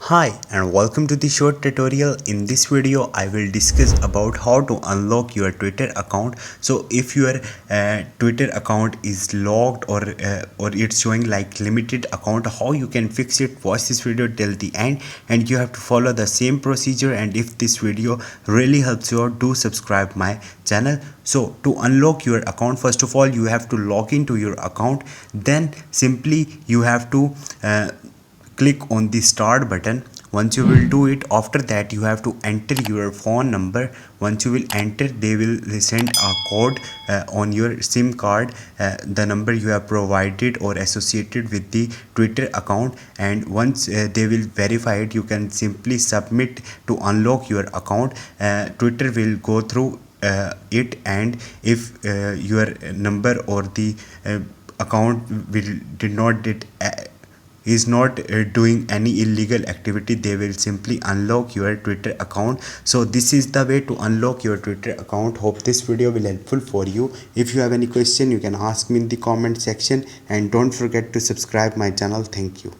Hi and welcome to the short tutorial. In this video I will discuss about how to unlock your Twitter account. So if your Twitter account is locked or it's showing like limited account, how you can fix it. Watch this video till the end and you have to follow the same procedure. And if this video really helps you out, do subscribe my channel. So to unlock your account, first of all you have to log into your account. Then simply you have to click on the start button. Once you will do it, after that you have to enter your phone number. Once you will enter, they will send a code on your sim card, the number you have provided or associated with the Twitter account. And once they will verify it, you can simply submit to unlock your account. Twitter will go through it, and if your number or the account will did not did is not doing any illegal activity, they will simply unlock your Twitter account. So this is the way to unlock your Twitter account. Hope this video will helpful for you. If you have any question, you can ask me in the comment section, and don't forget to subscribe my channel. Thank you.